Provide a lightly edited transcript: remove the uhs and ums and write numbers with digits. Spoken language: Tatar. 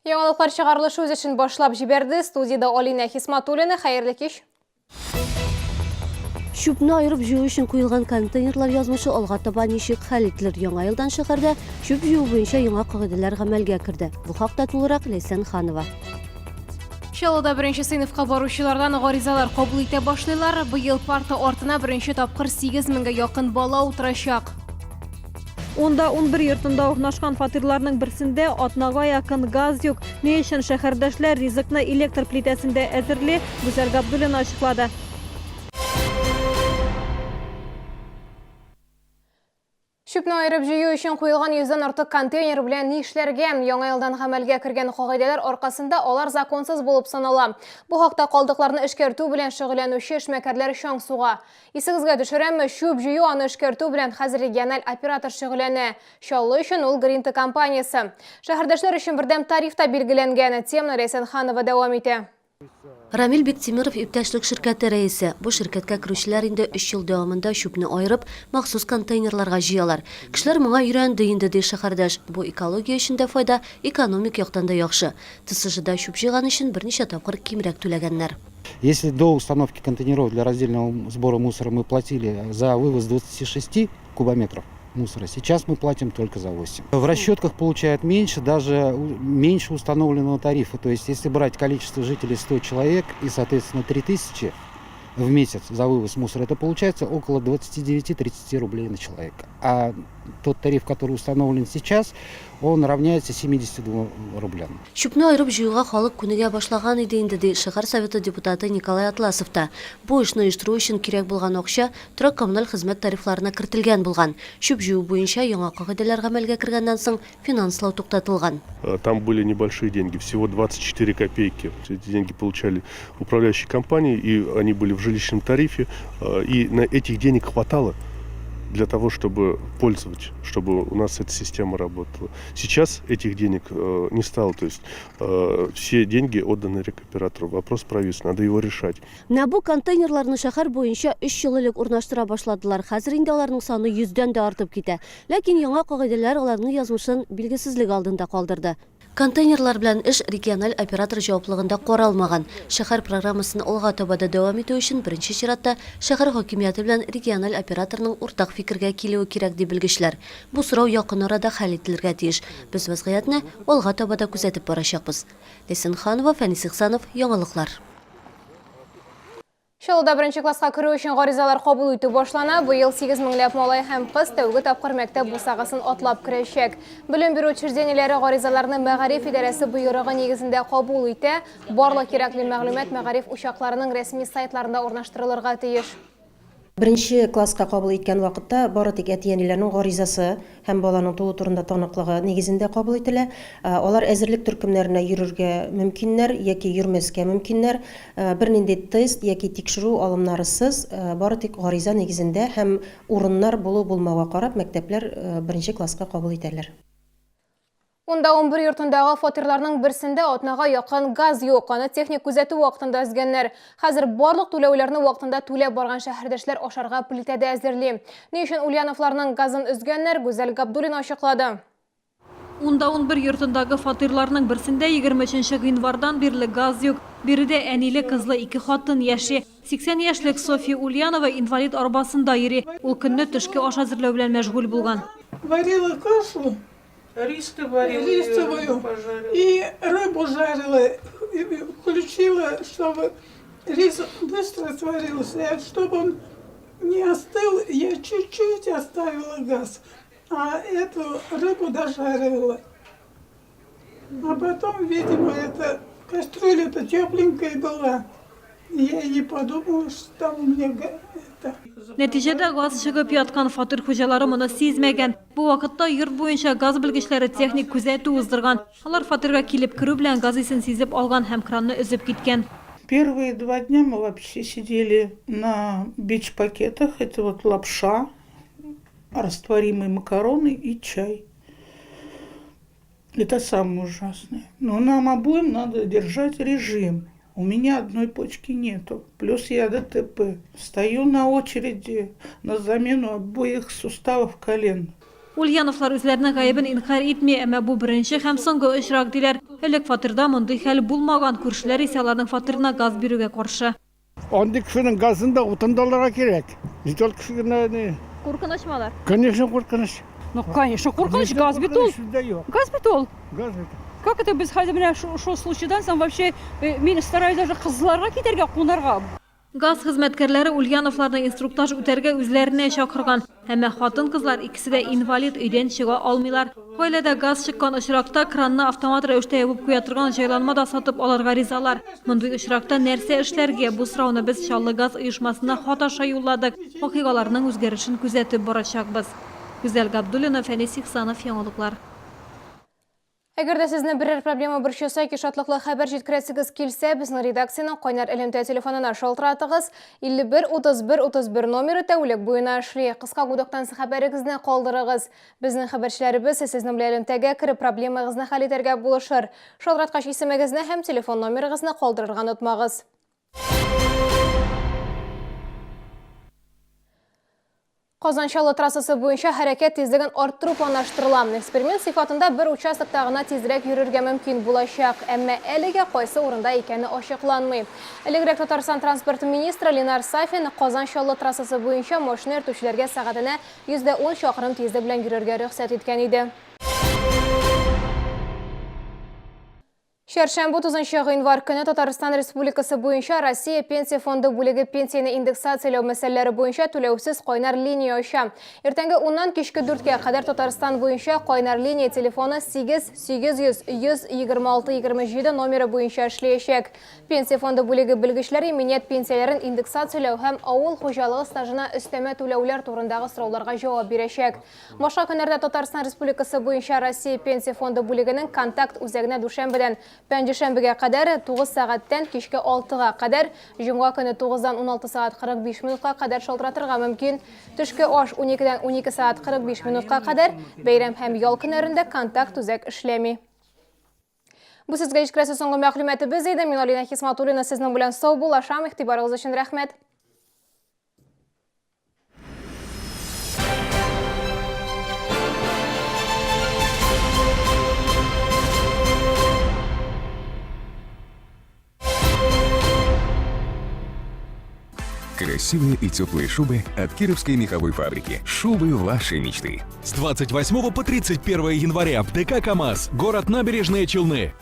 Яңалыклар чыгарылышы үз эшен башлап җибәрде. Студияда Алина Хисматуллина. Хәерле кич. Шүпне айырып жуу өчен куелган контейнерлар язмышы алга таба ничек хәл ителер? Яңа елдан шәһәрдә шүп жуу буенча яңа кагыйдәләр гамәлгә керде. Бу хакта тулырак Ләйсән Ханова. Чаллыда беренче сыйныфка баручылардан гаризалар кабул итә башлыйлар. Быел парта артына беренче тапкыр 8 меңгә якын бала утырачак. Онда 11 йортында урнашкан фатирларның берсендә атнага якын газ юк. Ни өчен шәһәрдәшләр ризыкны электр плитәсендә әзерли, Гүзәл Габдуллина ачыклады. Шүпне айырып җыю өчен куелган 100дән артык контейнер белән ни эшләргә? Яңа елдан гамәлгә кергән кагыйдәләр аркасында алар законсыз булып санала. Бу хакта калдыкларны эшкәртү белән шөгыльләнүче эшмәкәрләр чаң суга. Исегезгә төшерәмме, шүп җыю аны эшкәртү белән хәзер региональ оператор шөгыльләнә. Чаллы өчен ул Гринта компаниясе. Шәһәрдәшләр өчен бердәм тарифта билгеләнгән. Теманы Ләйсән Ханова дәвам итә. Рамил Бектимиров иптәшлек ширкәте рәисе. Бу ширкәткә керүчеләр инде 3 ел дәвамында шүпне айырып, махсус контейнерларга җыялар. Кешеләр моңа өйрәнде инде ди шәһәрдәш. Бу экология өчен дә файда, экономик яктан да яхшы. ТСЖда шүп җыйган өчен берничә тапкыр кимрәк түләгәннәр. Если до установки контейнеров для раздельного сбора мусора мы платили за вывоз 26 кубометров мусора, сейчас мы платим только за 8. В расчетках получают меньше, даже меньше установленного тарифа. То есть если брать количество жителей 100 человек и, соответственно, 3000 в месяц за вывоз мусора, это получается около 29-30 рублей на человека. А тот тариф, который установлен сейчас, он равняется 72 рублям. Шүпне айырып җыюга халык күнегә башлаган иде инде ди шәһәр советы депутаты Николай Атласов та. Бу эшне оештыру өчен кирәк булган акча торак коммуналь хезмәт тарифларына кертелгән булган. Шүп җыю буенча яңа кагыйдәләр гамәлгә кергәннән соң финанслау туктатылган. Там были небольшие деньги, всего 24 копейки. Эти деньги получали управляющие компании, и они были в жилищном тарифе, и на этих денег хватало для того, чтобы пользовать, чтобы у нас эта система работала. Сейчас этих денег не стало, то есть все деньги отданы рекоператору. Вопрос провис, надо его решать. На бу контейнерларны шәһәр буенча 3 ел элек урнаштыра башладылар. Хәзер инде аларның саны 100дән дә артып китә. Ләкин яңа кагыйдәләр аларның язмышын билгесезлек алдында калдырды. Контейнерлар белән эш региональ оператор җаваплыгында каралмаган. Шәһәр программасын алга таба да дәвам итү өчен беренче чиратта шәһәр хакимияте белән региональ операторның уртак фикергә килүе кирәк дип белгечләр. Бу сорау якын арада хәл ителергә тиеш. Без вазгыятьне алга таба да күзәтеп барачакбыз. Ләйсән Ханова, Фәнис Ихсанов, Яңалыклар. Чаллыда беренче класска керү өчен гаризалар кабул итү башлана. Быел 8 меңләп малай һәм кыз тәүге тапкыр мәктәп бусагасын атлап керәчәк. Белем бирү учреждениеләре гаризаларны Мәгариф идарәсе буйрыгы нигезендә кабул итә. Барлык кирәкле мәгълүмат Мәгариф учакларының рәсми сайтларында урнаштырылырга тиеш. Беренче класска кабул иткән вакытта бары тик әти-әниләрнең гаризасы һәм баланың туу турында таныклыгы нигезендә кабул ителә. Алар әзерлек төркемнәренә йөрергә мөмкиннәр яки йөрмәскә мөмкиннәр. Бернинди тест яки тикшерү алымнарысыз бары тик гариза нигезендә һәм урыннар булу-булмауга карап мәктәпләр беренче класска кабул итәләр. Онда 11 йортындагы фатирларның берсендә атнага якын газ юк. Аны техник күзәтү вакытында өзгәннәр. Хәзер барлык түләүләрне вакытында түләп барган шәһәрдәшләр ашарга плитәдә әзерли. Ни өчен Ульяновларның газын өзгәннәр? Гүзәл Габдуллина ачыклады. Онда 11 йортындагы фатирларның берсендә 23 гыйнвардан бирле газ юк. Биредә әниле кызлы 2 хатын яши. 80 яшьлек София Ульянова инвалид арбасында йөри. Ул көнне төшке аш әзерләү белән мәшгуль булган. Варила кашу. Рисовую и рыбу жарила, и включила, чтобы рис быстро сварился, чтобы он не остыл, я чуть-чуть оставила газ, а эту рыбу дожаривала. А потом, видимо, эта кастрюля-то тепленькая была, я не подумала, что там у меня это... Нәтиҗәдә газ чыгып яткан фатир хуҗалары моны сизмәгән. Бу вакытта йорт буенча газ белгечләре техник күзәтү уздырган. Алар фатирга килеп керү белән газ исен сизеп алган һәм кранны өзеп киткән. Первые 2 дня мы вообще сидели на бич-пакетах. Это вот лапша, растворимые макароны и чай. Это самое ужасное. Но нам обоим надо держать режим. У меня одной почки нету, плюс я ДТП. Стою на очереди на замену обоих суставов колен. Ульяновлар үзләренең гаебен инкар итми, әмма бу беренче һәм соңгы очрак диләр. Элек фатирда мондый хәл булмаган, күршеләр исә аларның фатирына газ бирүгә каршы. Андый кешенең газын да утын да алырга кирәк. Бит ул кешегә Куркынычмалар. конечно куркыныч. Ну, конечно, куркыныч, газ бит ул. Бездә юк. Газ бит ул. Газ бит. Как это без хәзер менә шул случайдан соң вообще мин стараюсь даже кызларга китәргә, кунарга. Газ хезмәткәрләре Ульяновларны инструктаж үтәргә үзләренә чакырган. Әмма хатын-кызлар икесе дә инвалид, өйдән чыга алмыйлар. Гаиләдә газ чыккан очракта кранны автомат рәвештә ябып куя торган җайланма да сатып алырга ризалар. Мондый очракта нәрсә эшләргә? Бу сорауны без Чаллы газ оешмасына хат аша юлладык. Вакыйгаларның үзгәрешен күзәтеп барачакбыз. Гүзәл Габдуллина, Фәнис Ихсанов, яңалыклар. Әгәр дә сезне берәр проблема борчыса, ки шатлыклы хәбәр җиткерәсегез килсә, безнең редакциянең кайнар элемтә телефонына шалтыратыгыз. 51-31-31 номеры тәүлек буена эшли. Кыска гудоктан хәбәрегезне калдырыгыз. Безнең хәбәрчеләребез сезнең белән элемтәгә кереп проблемагызны хәл итәргә булышыр. Шалтыраткач исемегезне һәм телефон номерыгызны калдырырга онытмагыз. Казан-Чаллы трассасы буенча хәрәкәт тизлеген арттыру планлаштырыла. Эксперимент сыйфатында бер участокта гына тизрәк йөрергә мөмкин булачак, әмма әлегә кайсы урында икәне ачыкланмый. Элегрәк Татарстан транспорт министры Ленар Сафин Казан-Чаллы трассасы буенча машина йөртүчеләргә сәгатенә 110 чакрым тизлек белән йөрергә рөхсәт иткән иде. Шәршәмбе 30 гыйнвар көне Татарстан Республикасы буенча Россия пенсия фонды бүлеге пенсияны индексацияләү мәсьәләләре буенча түләүсез кайнар линия ача. Иртәнге 10-нан кичке 4-кә кадәр Татарстан буенча кайнар линия телефоны 8-800-126-27 номеры буенча эшләячәк. Пенсия фонды бүлеге белгечләре минет пенсияләрен индексацияләү һәм авыл хуҗалыгы стажына өстәмә түләүләр турындагы сорауларга җавап бирәчәк. Башка көннәрдә Татарстан Республикасы буенча Россия пенсия фонды бүлегенең контакт үзәгенә дүшәмбедән Пәнҗешәмбегә кадәр 9 сәгатьтән кичке 6-га кадәр, җомга көне 9-дан 16 сәгать 45 минутка кадәр шалтыратырга мөмкин. Төшке аш 12-дән 12 сәгать 45 минутка кадәр, бәйрәм һәм ял көннәрендә контакт үзәк эшләми. Бу сезгә җиткерәсе соңгы мәгълүматыбыз иде. Мин Алина Хисматуллина сезнең белән сау булашам. Игътибарыгыз өчен рәхмәт. Красивые и теплые шубы от Кировской меховой фабрики. Шубы вашей мечты. С 28 по 31 января в ДК КамАЗ, город Набережные Челны.